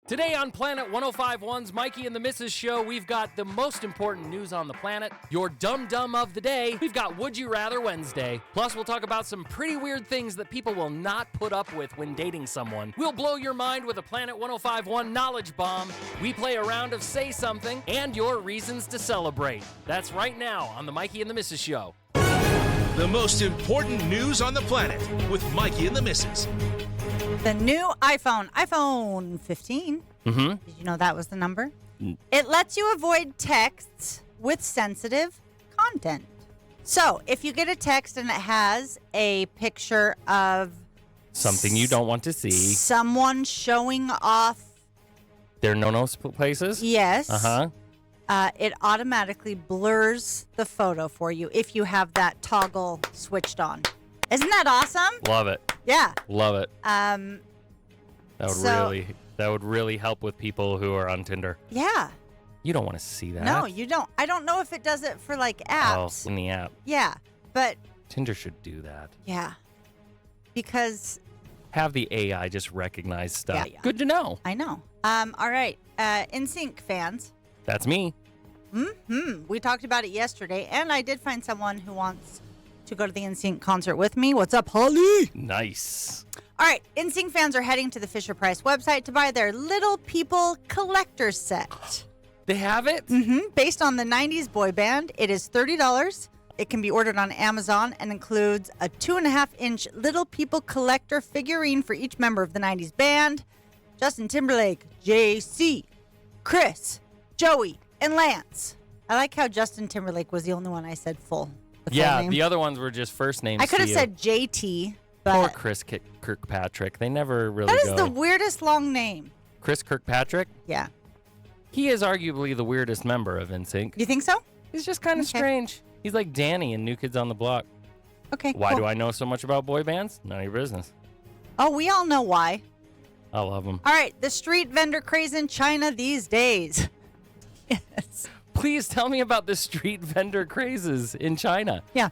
Today on Planet 105.1's Mikey and the Mrs Show, we've got the most important news on the planet, your Dum Dum of the day, we've got Would You Rather Wednesday, plus we'll talk about some pretty weird things that people will not put up with when dating someone. We'll blow your mind with a Planet 105.1 knowledge bomb. We play a round of Say Something and your reasons to celebrate. That's right now on the Mikey and the Mrs Show. The most important news on the planet with Mikey and the Missus. The new iPhone 15. Mm-hmm. Did you know that was the number? It lets you avoid texts with sensitive content. So if you get a text and it has a picture of Something you don't want to see. someone showing off, Their no-no places? yes, Uh-huh. it automatically blurs the photo for you if you have that toggle switched on. Isn't that awesome? Love it. Yeah. Love it. Um, That would really help with people who are on Tinder. yeah. You don't want to see that. No, you don't. I don't know if it does it for like apps. Oh, in the app. Yeah, but Tinder should do that. yeah, because Have the AI just recognize stuff. Yeah. Good to know. I know. All right, NSYNC fans. That's me. We talked about it yesterday, and I did find someone who wants to go to the NSYNC concert with me. What's up, Holly? Nice. All right, NSYNC fans are heading to the Fisher Price website to buy their Little People collector set. They have it? Based on the 90s boy band, it is $30. It can be ordered on Amazon and includes a 2.5-inch Little People collector figurine for each member of the 90s band. Justin Timberlake, JC, Chris, Joey, and Lance. I like how Justin Timberlake was the only one I said full. Yeah, the other ones were just first names. I could have to you. said JT, but Poor Chris Kirkpatrick. They never really that go. is the weirdest long name. Chris Kirkpatrick? Yeah. He is arguably the weirdest member of NSYNC. You think so? He's just kind of Okay. strange. He's like Danny in New Kids on the Block. Okay. Why cool. do I know so much about boy bands? None of your business. Oh, we all know why. I love them. All right, the street vendor craze in China these days. Yes. Please tell me about the street vendor crazes in China. Yeah.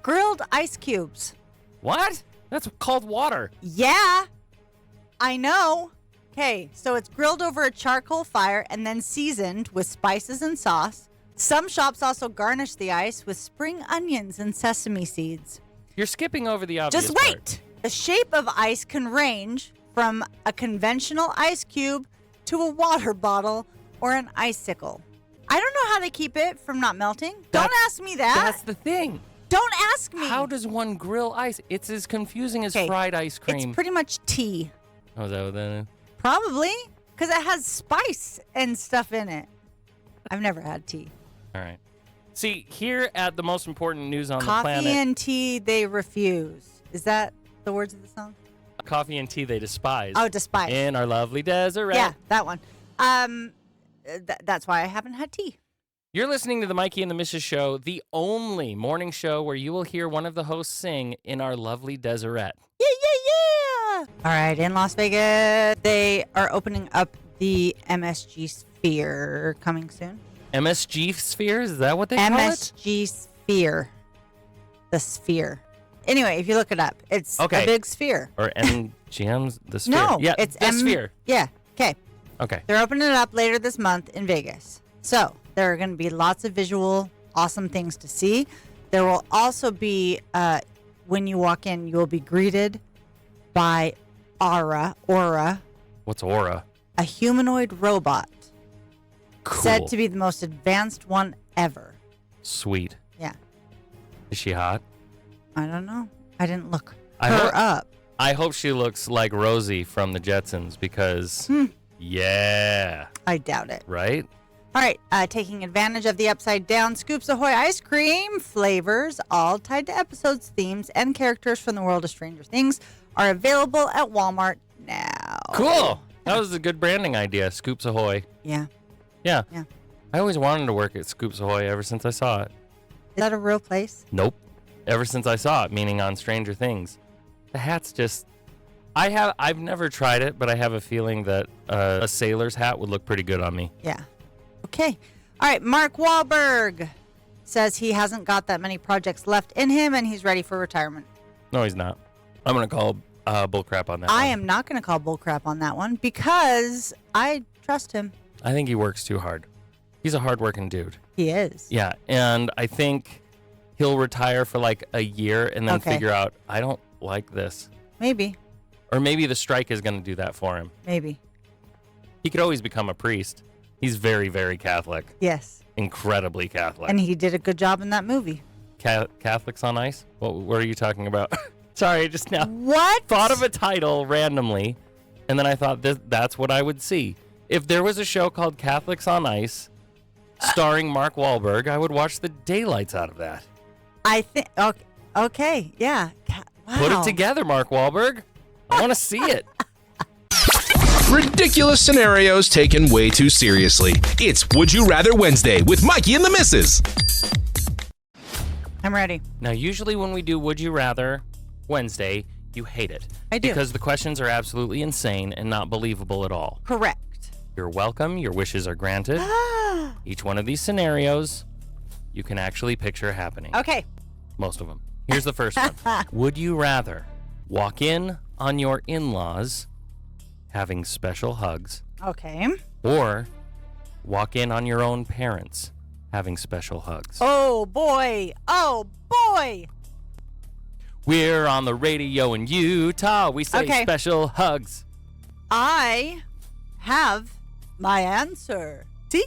Grilled ice cubes. What? That's called water. Yeah, I know. Okay, so it's grilled over a charcoal fire and then seasoned with spices and sauce. Some shops also garnish the ice with spring onions and sesame seeds. You're skipping over the obvious Just wait. The shape of ice can range from a conventional ice cube to a water bottle or an icicle. I don't know how they keep it from not melting. Don't ask me that. That's the thing. Don't ask me. How does one grill ice? It's as confusing as fried ice cream. It's pretty much tea. Oh, is that what that is? Probably, because it has spice and stuff in it. I've never had tea. All right. See, here at the most important news on the Coffee planet. and tea, they refuse. Is that the words of the song? Coffee and tea they despise. Oh, despise. In our lovely deseret. Yeah, that one. That's why I haven't had tea. You're listening to the Mikey and the Mrs Show, the only morning show where you will hear one of the hosts sing in our lovely deseret. Yeah, yeah, yeah. All right, in Las Vegas, they are opening up the MSG Sphere coming soon. MSG Spheres? Is that what they call it? MSG Sphere. The Sphere. Anyway, if you look it up, it's a big sphere. Or MGM's The Sphere? No, yeah, it's The Sphere. Yeah, okay. Okay. They're opening it up later this month in Vegas. So there are going to be lots of visual, awesome things to see. There will also be, when you walk in, you will be greeted by Aura, What's Aura? a humanoid robot. Cool. Said to be the most advanced one ever. Sweet. Yeah. Is she hot? I don't know. I didn't look I her hope- up. I hope she looks like Rosie from the Jetsons because, yeah, I doubt it. right? All right, taking advantage of the upside down Scoops Ahoy ice cream flavors, all tied to episodes, themes, and characters from the world of Stranger Things, are available at Walmart now. Cool. That was a good branding idea. Scoops Ahoy. Yeah. Yeah. Yeah. I always wanted to work at Scoops Ahoy ever since I saw it. Is that a real place? Nope. Ever since I saw it, meaning on Stranger Things. The hat's just... I've never tried it, but I have a feeling that a sailor's hat would look pretty good on me. Yeah. Okay. All right, Mark Wahlberg says he hasn't got that many projects left in him and he's ready for retirement. No, he's not. I'm going to call bullcrap on that I one. am not going to call bullcrap on that one because I trust him. I think he works too hard. He's a hardworking dude. He is. Yeah, and I think he'll retire for like a year and then figure out, I don't like this. Maybe. Or maybe the strike is going to do that for him. Maybe. He could always become a priest. He's very, very Catholic. Yes. Incredibly Catholic. And he did a good job in that movie. Catholics on Ice? What are you talking about? Sorry, I just now thought of a title randomly, and then I thought that's what I would see. If there was a show called Catholics on Ice, starring Mark Wahlberg, I would watch the daylights out of that. I think, okay, yeah. Wow. Put it together, Mark Wahlberg. I want to see it. Ridiculous scenarios taken way too seriously. It's Would You Rather Wednesday with Mikey and the Missus. I'm ready. Now, usually when we do Would You Rather Wednesday, you hate it. I do. Because the questions are absolutely insane and not believable at all. Correct. You're welcome. Your wishes are granted. Each one of these scenarios, you can actually picture happening. Okay. Most of them. Here's the first one. Would you rather walk in on your in-laws having special hugs, Okay. or walk in on your own parents having special hugs? Oh, boy. Oh, boy. We're on the radio in Utah. We say Okay. special hugs. I have my answer. See?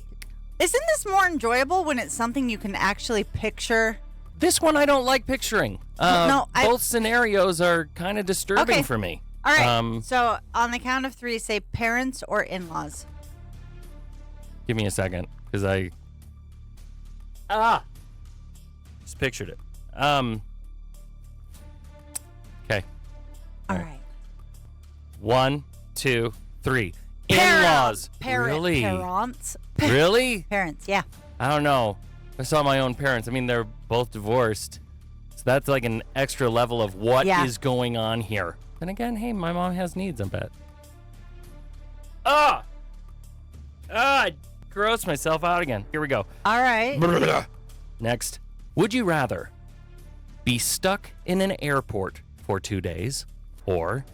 Isn't this more enjoyable when it's something you can actually picture? This one I don't like picturing. Both scenarios are kind of disturbing for me. All right. So on the count of 3, say parents or in-laws. Give me a second, because I just pictured it. Okay. All right. 1, 2, 3. In-laws. Really? Parents. Really? Parents, yeah. I don't know. I saw my own parents. I mean, they're both divorced. So that's like an extra level of what is going on here. And again, hey, my mom has needs, I bet. I grossed myself out again. Here we go. All right. Next. Would you rather be stuck in an airport for 2 days or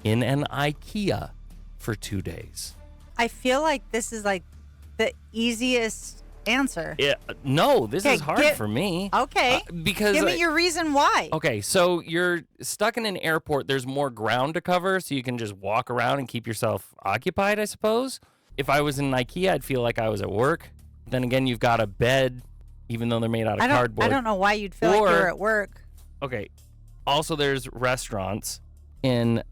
in an IKEA for 2 days? I feel like this is like the easiest answer. Yeah, no, this is hard for me. Okay. Because give me your reason why. Okay, so you're stuck in an airport. There's more ground to cover, so you can just walk around and keep yourself occupied, I suppose. If I was in IKEA, I'd feel like I was at work. Then again, you've got a bed, even though they're made out of cardboard. I don't know why you'd feel like you're at work. Okay. Also, there's restaurants in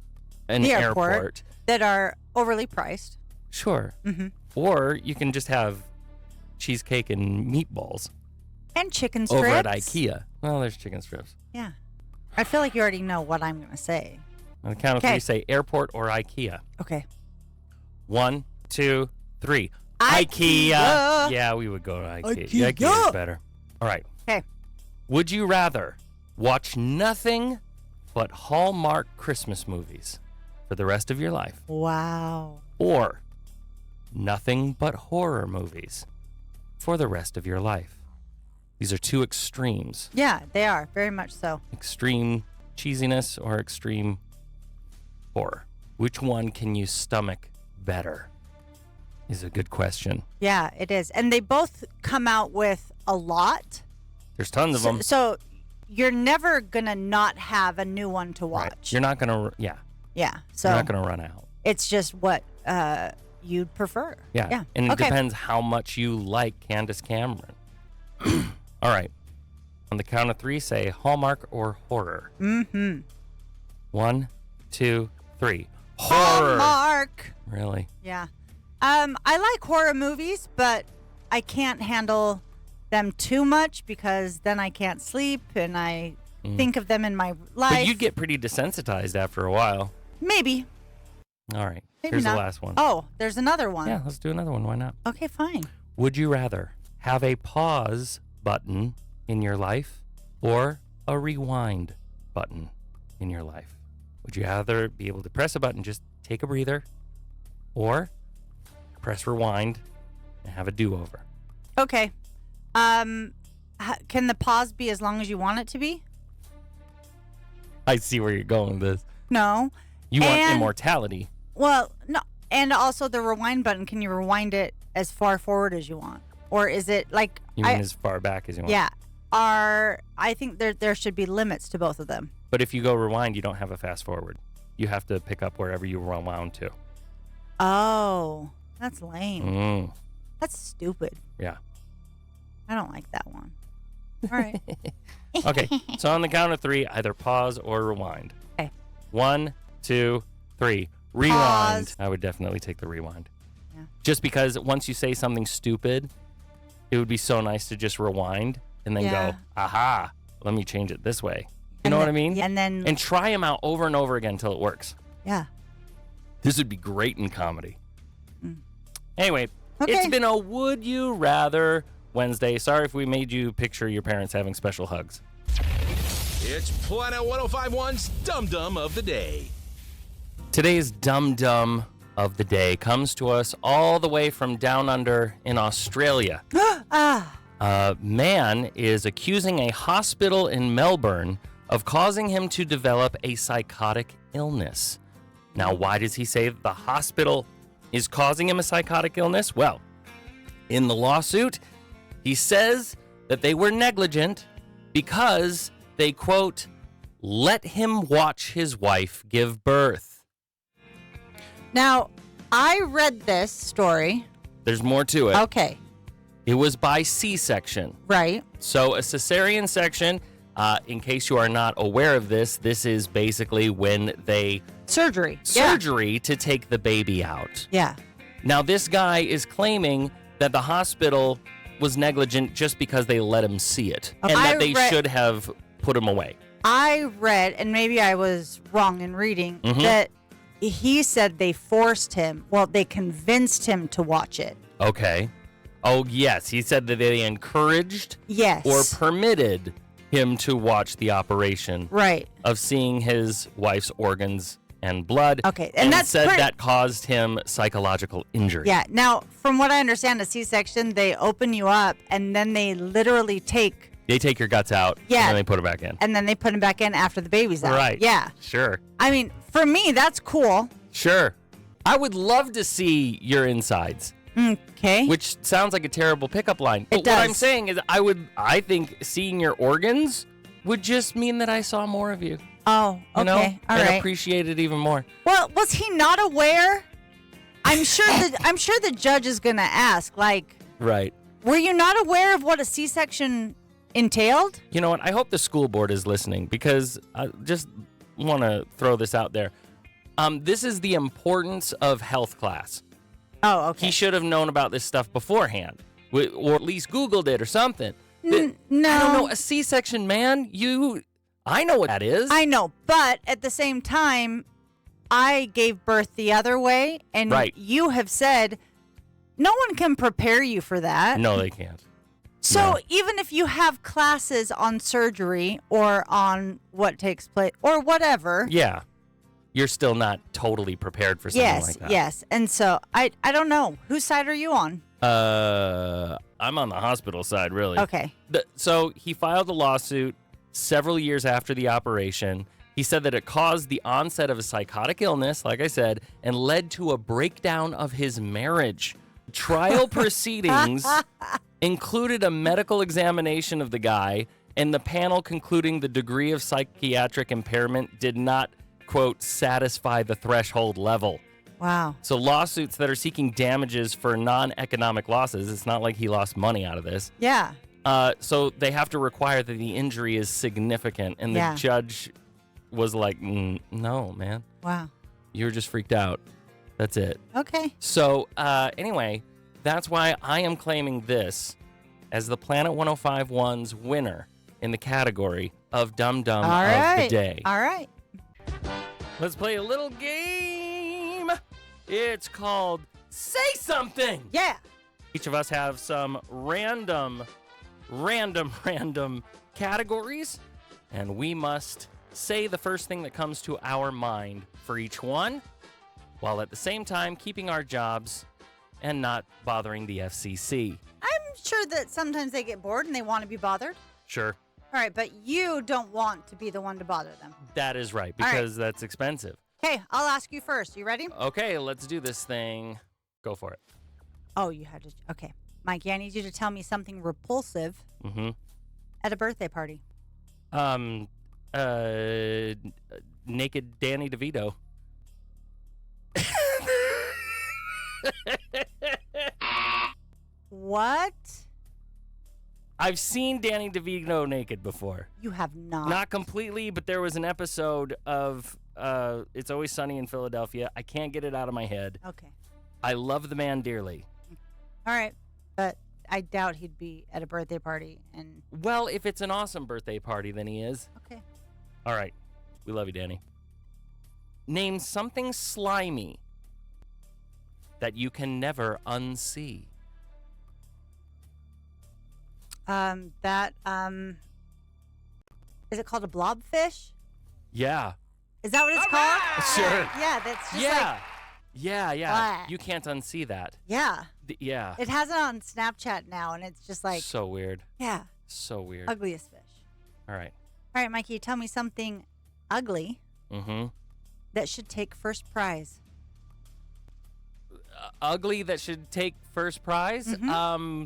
an The airport that are overly priced. Sure. Mm-hmm. Or you can just have cheesecake and meatballs. And chicken strips. Over at IKEA. Well, there's chicken strips. Yeah. I feel like you already know what I'm going to say. On the count of 3, say airport or IKEA. Okay. 1, 2, 3. IKEA. Yeah, we would go to IKEA. IKEA is better. All right. Okay. Would you rather watch nothing but Hallmark Christmas movies for the rest of your life? Wow. Or nothing but horror movies for the rest of your life? These are two extremes. Yeah, they are. Very much so. Extreme cheesiness or extreme horror. Which one can you stomach better? Is a good question. Yeah, it is. And they both come out with a lot. There's tons of them. So you're never going to not have a new one to watch. Right. You're not going to, Yeah. So you're not going to run out. It's just what you'd prefer. Yeah. And it depends how much you like Candace Cameron. All right. On the count of 3, say Hallmark or horror. Mm-hmm. 1, 2, 3. Horror. Hallmark. Really? Yeah. I like horror movies, but I can't handle them too much because then I can't sleep and I think of them in my life. But you get pretty desensitized after a while. Maybe. All right. Maybe Here's not. the last one. Oh, there's another one. Yeah, let's do another one. Why not? Okay, fine. Would you rather have a pause button in your life or a rewind button in your life? Would you rather be able to press a button, just take a breather, or press rewind and have a do-over? Okay. Can the pause be as long as you want it to be? I see where you're going with this. No. You want And- immortality. Well, no. And also the rewind button, can you rewind it as far forward as you want? Or is it like... You mean as far back as you want. Yeah. I think there should be limits to both of them. But if you go rewind, you don't have a fast forward. You have to pick up wherever you rewound to. Oh, that's lame. Mm. That's stupid. Yeah. I don't like that one. All right. Okay, so on the count of 3, either pause or rewind. Okay. 1, 2, 3. Rewind. Pause. I would definitely take the rewind. Yeah. Just because once you say something stupid, it would be so nice to just rewind and then Yeah. go, aha, let me change it this way. You And know what then- I mean? yeah, and then... And try them out over and over again until it works. yeah. This would be great in comedy. Anyway, Okay. it's been a Would You Rather Wednesday. Sorry if we made you picture your parents having special hugs. It's Planet 1051's Dum Dum of the Day. Today's Dum Dum of the Day comes to us all the way from down under in Australia. A man is accusing a hospital in Melbourne of causing him to develop a psychotic illness. Now, why does he say that the hospital is causing him a psychotic illness? Well, in the lawsuit, he says that they were negligent because they, quote, let him watch his wife give birth. Now, I read this story. There's more to it. Okay. It was by C-section. Right. So a cesarean section, in case you are not aware of this, this is basically when they Surgery. surgery to take the baby out. Yeah. Now, this guy is claiming that the hospital was negligent just because they let him see it, and I that they read- should have put him away. I read, and maybe I was wrong in reading, Mhm. that he said they forced him. Well, they convinced him to watch it. Okay. Oh, yes. He said that they encouraged Yes. or permitted him to watch the operation right. of seeing his wife's organs and blood. Okay, And, and that's said pretty- that caused him psychological injury. Yeah. Now, from what I understand, a C-section, they open you up, and then they literally take, They take your guts out Yeah. and then they put it back in. and then they put him back in after the baby's out. Right. Yeah. Sure. I mean, for me, that's cool. Sure. I would love to see your insides, Okay. which sounds like a terrible pickup line. But It what I'm does. saying is I think seeing your organs would just mean that I saw more of you. Oh, You know? okay. All and right. appreciate it even more. Well, was he not aware? I'm sure the judge is going to ask, like, Right. were you not aware of what a C-section entailed? You know what? I hope the school board is listening because I just want to throw this out there. This is the importance of health class. Oh, okay. He should have known about this stuff beforehand, or at least Googled it or something. No. I don't know. A C-section, man. I know what that is. I know, but at the same time, I gave birth the other way, and Right. you have said no one can prepare you for that. No, they can't. So no. even if you have classes on surgery or on what takes place or whatever, Yeah. You're still not totally prepared for something yes, like that. yes. And so I don't know. Whose side are you on? I'm on the hospital side, really. Okay. So he filed a lawsuit several years after the operation. He said that it caused the onset of a psychotic illness, like I said, and led to a breakdown of his marriage. Trial proceedings included a medical examination of the guy, and the panel concluding the degree of psychiatric impairment did not, quote, satisfy the threshold level. Wow. So lawsuits that are seeking damages for non-economic losses, it's not like he lost money out of this. Yeah. So they have to require that the injury is significant, and the Yeah. judge was like, no, man, Wow. you're just freaked out. That's it. Okay. So anyway, that's why I am claiming this as the Planet 105.1's winner in the category of Dum Dum All of right. the Day. All right. Let's play a little game. It's called Say Something. Yeah. Each of us have some random categories, and we must say the first thing that comes to our mind for each one, while at the same time keeping our jobs and not bothering the FCC. I'm sure that sometimes they get bored and they want to be bothered. Sure. All right, but you don't want to be the one to bother them. That is right, All right. because that's expensive. Okay, I'll ask you first. You ready? Okay, let's do this thing. Go for it. Oh, you had to. Okay. Mikey, I need you to tell me something repulsive at a birthday party. Naked Danny DeVito. What? I've seen Danny DeVito naked before. You have not. Not completely, but there was an episode of It's Always Sunny in Philadelphia. I can't get it out of my head. Okay. I love the man dearly. All right. But I doubt he'd be at a birthday party. And Well, if it's an awesome birthday party, then he is. okay. All right. We love you, Danny. Name something slimy that you can never unsee. Is it called a blobfish? Yeah. Is that what it's called? Sure. Yeah, that's just Yeah. like, Yeah. What? You can't unsee that. yeah. Yeah. It has it on Snapchat now, and it's just like, So weird. yeah, So weird. ugliest fish. All right. All right, Mikey, tell me something ugly Mm-hmm. that should take first prize. Ugly that should take first prize. Mm-hmm.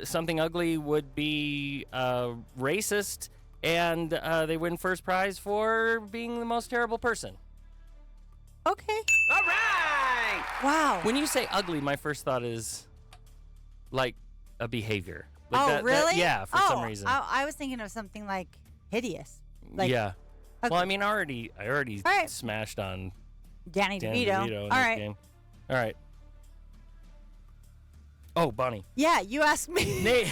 Something ugly would be racist, and they win first prize for being the most terrible person. Okay. All right. Wow. When you say ugly, my first thought is like a behavior. Like Oh, that, really? yeah, for some reason. I was thinking of something like hideous. Like yeah. ugly. Well, I mean, I already All right. smashed on Danny Danny DeVito. DeVito in All this right. game. All right. Oh, Bonnie. Yeah, you asked me. Name.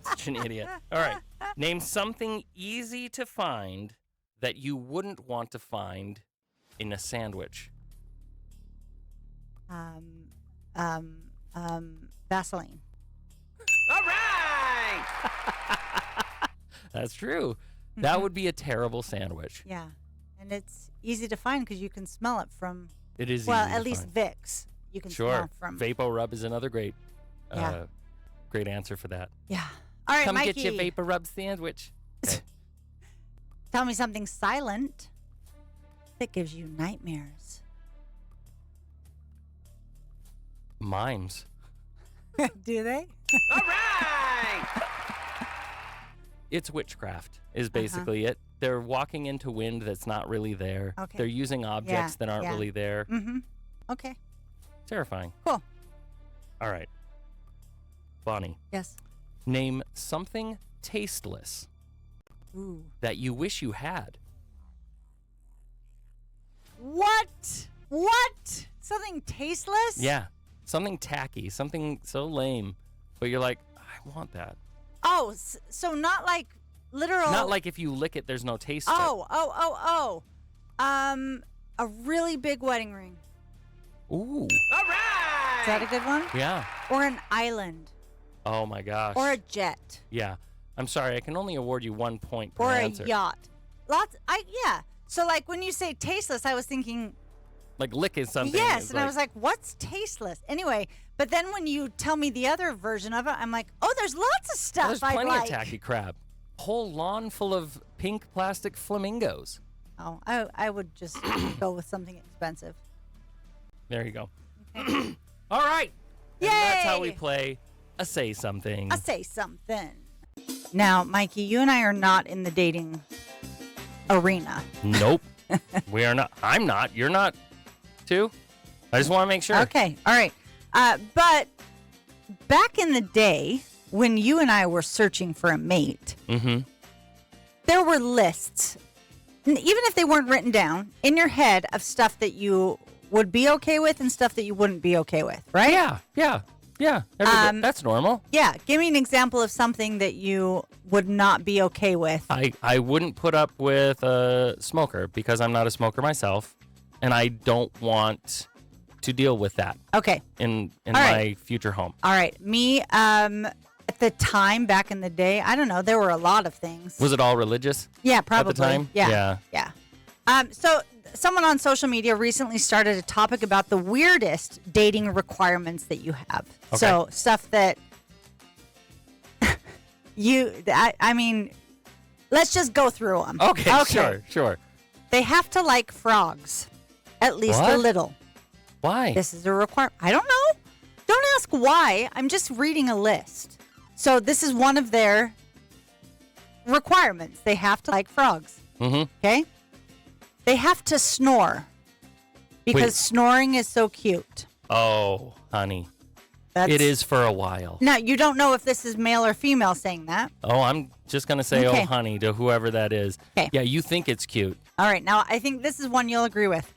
Such an idiot. All right. Name something easy to find that you wouldn't want to find in a sandwich. Vaseline. All right. That's true. That would be a terrible sandwich. Yeah, and it's easy to find because you can smell it from. It is Well, easy at to least find. Vicks you can Sure. smell from. Vapo Rub is another great Yeah. great answer for that. Yeah. All right, Come Mikey. get your Vapor Rub sandwich. Okay. Tell me something silent that gives you nightmares. Mimes. Do they? All right. It's witchcraft is basically it. They're walking into wind that's not really there. Okay. They're using objects that aren't yeah. really there. Mm-hmm. Okay. Terrifying. Cool. All right. Bonnie, Yes. name something tasteless Ooh. that you wish you had. What? What? Something tasteless? Yeah. Something tacky, something so lame, but you're like, I want that. Oh, so not like literal. Not like if you lick it, there's no taste to Oh. A really big wedding ring. it. Ooh. All right. Is that a good one? Yeah. Or an island. Oh my gosh. Or a jet. Yeah. I'm sorry, I can only award you 1 point per Or answer. a yacht. Yeah. So like when you say tasteless, I was thinking Like licking something. yes, is and I was like, what's tasteless? Anyway, but then when you tell me the other version of it, I'm like, oh, there's lots of stuff there's I plenty like. of tacky crab. Whole lawn full of pink plastic flamingos. Oh, I would just go with something expensive. There you go. All right. And that's how we Yay! play a Say Something. I'll say something. Now, Mikey, you and I are not in the dating arena. Nope. We are not. I'm not. You're not, too. I just want to make sure. Okay, all right. But back in the day, when you and I were searching for a mate, there were lists, even if they weren't written down, in your head of stuff that you would be okay with and stuff that you wouldn't be okay with, right? Yeah. That's normal. Yeah. Give me an example of something that you would not be okay with. I wouldn't put up with a smoker because I'm not a smoker myself, and I don't want to deal with that Okay. in All my right. future home. All right. Me, at the time, back in the day, I don't know, there were a lot of things. Was it all religious? Yeah, probably. time? Yeah. So someone on social media recently started a topic about the weirdest dating requirements that you have. Okay. So stuff that I mean, let's just go through them. Okay. Sure. They have to like frogs, at least a What? little. Why? This is a requirement. I don't know. Don't ask why. I'm just reading a list. So this is one of their requirements. They have to like frogs. Mm-hmm. Okay? They have to snore because Wait. snoring is so cute. Oh, honey. That's, It is for a while. Now, you don't know if this is male or female saying that. Oh, I'm just going to say, Okay. oh, honey, to whoever that is. 'Kay. Yeah, you think it's cute. All right. Now, I think this is one you'll agree with.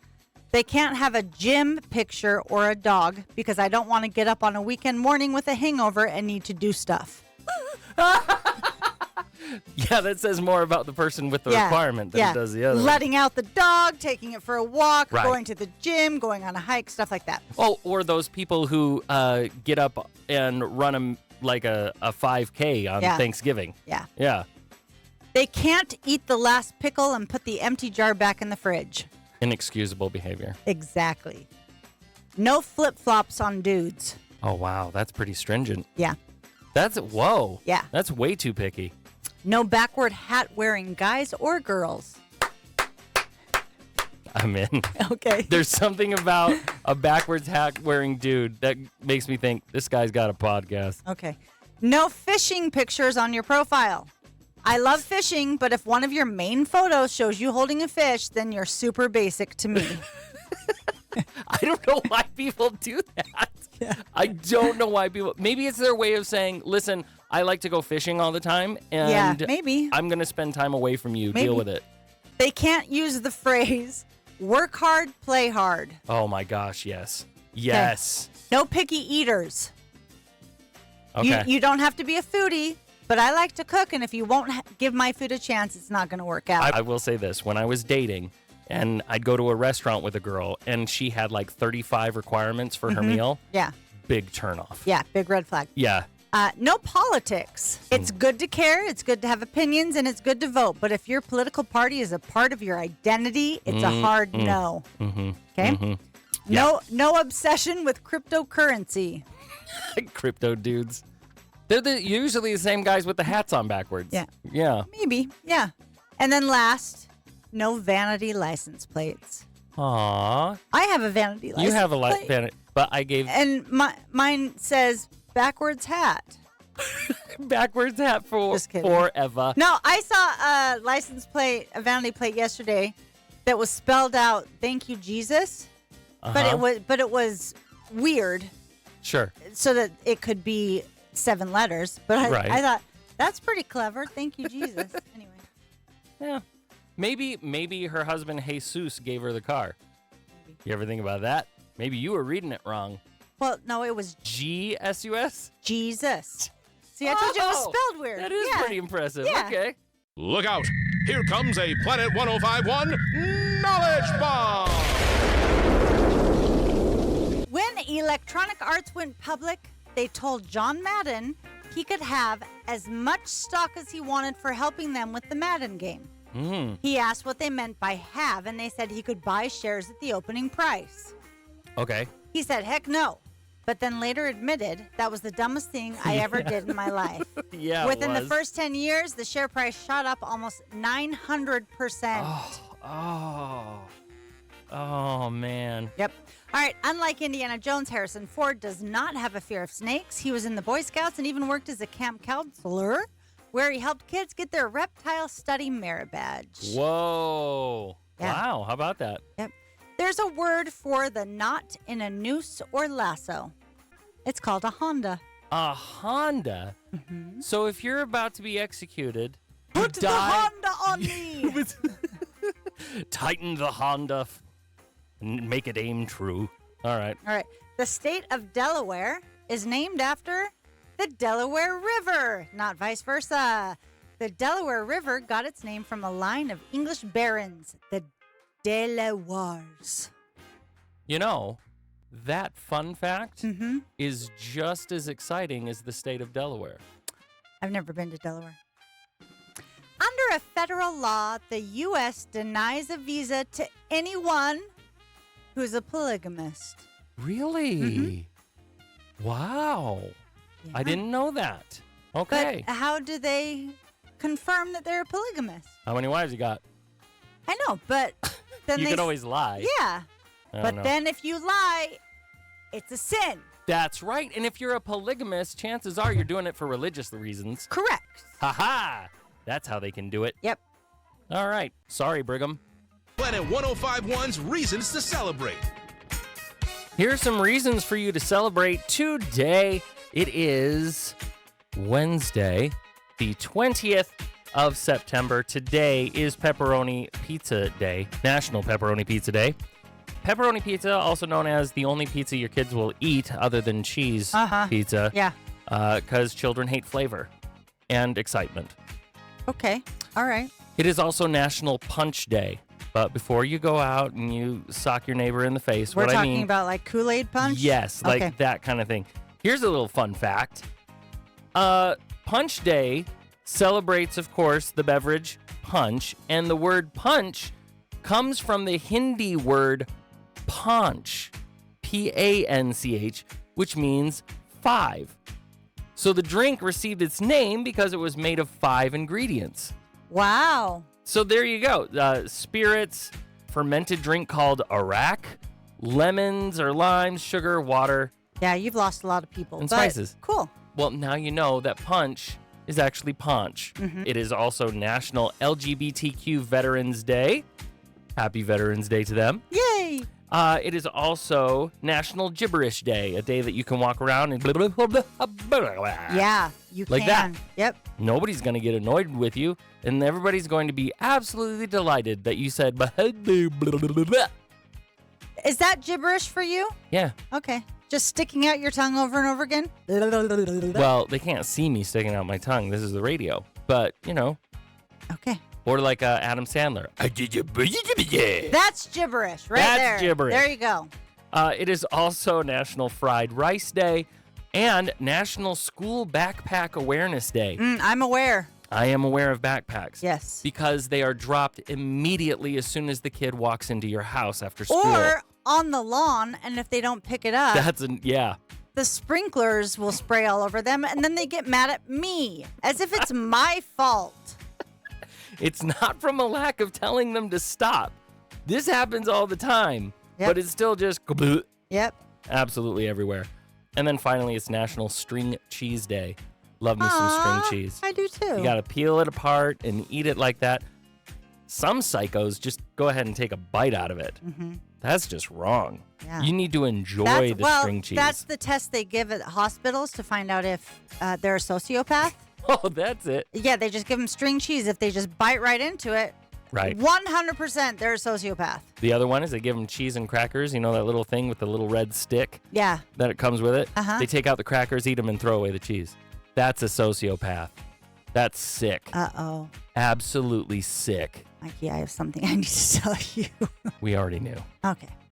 They can't have a gym picture or a dog because I don't want to get up on a weekend morning with a hangover and need to do stuff. Yeah, that says more about the person with the requirement than it does the other. Letting out the dog, taking it for a walk, Right. going to the gym, going on a hike, stuff like that. Oh, or those people who get up and run like a 5K on Yeah. Thanksgiving. Yeah. Yeah. They can't eat the last pickle and put the empty jar back in the fridge. Inexcusable behavior. Exactly. No flip-flops on dudes. Oh, wow. That's pretty stringent. Yeah. Whoa. Yeah. That's way too picky. No backward hat wearing guys or girls. I'm in. Okay. There's something about a backwards hat wearing dude that makes me think this guy's got a podcast. Okay. No fishing pictures on your profile. I love fishing, but if one of your main photos shows you holding a fish, then you're super basic to me. I don't know why people do that. Yeah. I don't know why people. Maybe it's their way of saying, listen, I like to go fishing all the time, and maybe. I'm going to spend time away from you. Maybe. Deal with it. They can't use the phrase, work hard, play hard. Oh, my gosh, yes. Yes. No picky eaters. Okay. You don't have to be a foodie, but I like to cook, and if you won't give my food a chance, it's not going to work out. I will say this. When I was dating, and I'd go to a restaurant with a girl, and she had like 35 requirements for her meal, Yeah. big turnoff. Yeah, big red flag. Yeah. No politics. It's good to care, it's good to have opinions, and it's good to vote. But if your political party is a part of your identity, it's a hard no. Mm-hmm. Okay? Mm-hmm. No obsession with cryptocurrency. Crypto dudes. They're usually the same guys with the hats on backwards. Yeah. Yeah. Maybe, yeah. And then last, no vanity license plates. Aw. I have a vanity license You have a plate. vanity, but I gave And mine says backwards hat. backwards hat for Just kidding. forever. No, I saw a license plate, a vanity plate yesterday that was spelled out "Thank you, Jesus," but it was weird, Sure. so that it could be 7 letters. But Right. I thought that's pretty clever. Thank you, Jesus. Anyway, Yeah. Maybe her husband Jesus gave her the car. You ever think about that? Maybe you were reading it wrong. well, no, it was Jesus? Jesus. See, I told you it was Oh, spelled weird. That is Yeah. pretty impressive. Yeah. Okay. Look out! Here comes a Planet 1051 Knowledge Bomb! When Electronic Arts went public, they told John Madden he could have as much stock as he wanted for helping them with the Madden game. He asked what they meant by have, and they said he could buy shares at the opening price. Okay. He said, heck no, but then later admitted that was the dumbest thing I ever did in my life. Yeah. it Within the was. first 10 years, the share price shot up almost 900%. Oh, man. Yep. All right. Unlike Indiana Jones, Harrison Ford does not have a fear of snakes. He was in the Boy Scouts and even worked as a camp counselor where he helped kids get their reptile study merit badge. Whoa. Yeah. Wow. How about that? Yep. There's a word for the knot in a noose or lasso. It's called a Honda. A Honda? So if you're about to be executed, Put the Honda on me. tighten the Honda and make it aim true. All right. All right. The state of Delaware is named after the Delaware River, not vice versa. The Delaware River got its name from a line of English barons, the Delawares. You know, that fun fact is just as exciting as the state of Delaware. I've never been to Delaware. Under a federal law, the U.S. denies a visa to anyone who's a polygamist. Really? Wow. I didn't know that. Okay. But how do they confirm that they're a polygamist? How many wives you got? I know, but then You they can always lie. Yeah. I don't But know. then if you lie, it's a sin. That's right. And if you're a polygamist, chances are you're doing it for religious reasons. Correct. Ha-ha! That's how they can do it. Yep. All right. Sorry, Brigham. Planet 1051's Reasons to Celebrate. Here's some reasons for you to celebrate today. It is Wednesday, the 20th of September. Today is Pepperoni Pizza Day, National Pepperoni Pizza Day. Pepperoni pizza, also known as the only pizza your kids will eat other than cheese pizza. Yeah. Because children hate flavor and excitement. Okay. All right. It is also National Punch Day. But before you go out and you sock your neighbor in the face, We're what I talking mean... about like Kool-Aid punch? Yes, like Okay. that kind of thing. Here's a little fun fact. Punch Day celebrates, of course, the beverage punch. And the word punch comes from the Hindi word paunch, P-A-N-C-H, which means 5. So the drink received its name because it was made of 5 ingredients. Wow. So there you go. Spirits, fermented drink called arak, lemons or limes, sugar, water. Yeah, you've lost a lot of people. And but spices. Cool. Well, now you know that punch is actually paunch. It is also National LGBTQ Veterans Day. Happy Veterans Day to them. Yay. It is also National Gibberish Day, a day that you can walk around and Yeah, you Like can. that. Yep. Nobody's going to get annoyed with you, and everybody's going to be absolutely delighted that you said Is that gibberish for you? yeah. Okay. Just sticking out your tongue over and over again? Well, they can't see me sticking out my tongue. This is the radio. But, you know, Okay. or like Adam Sandler. That's gibberish right That's there. gibberish. There you go. It is also National Fried Rice Day and National School Backpack Awareness Day. I'm aware. I am aware of backpacks. Yes. Because they are dropped immediately as soon as the kid walks into your house after school. Or on the lawn, and if they don't pick it up, Yeah. the sprinklers will spray all over them, and then they get mad at me as if it's my fault. It's not from a lack of telling them to stop. This happens all the time, Yep. but it's still just Yep. absolutely everywhere. And then finally, it's National String Cheese Day. Love me some Aw, string cheese. I do too. You got to peel it apart and eat it like that. Some psychos just go ahead and take a bite out of it. That's just wrong. Yeah. You need to enjoy the string cheese. That's the test they give at hospitals to find out if they're a sociopath. Oh, that's it. Yeah, they just give them string cheese. If they just bite right into it, Right. 100% they're a sociopath. The other one is they give them cheese and crackers. You know that little thing with the little red stick Yeah. that it comes with it? Uh-huh. They take out the crackers, eat them, and throw away the cheese. That's a sociopath. That's sick. Uh-oh. Absolutely sick. Mikey, I have something I need to tell you. We already knew. Okay.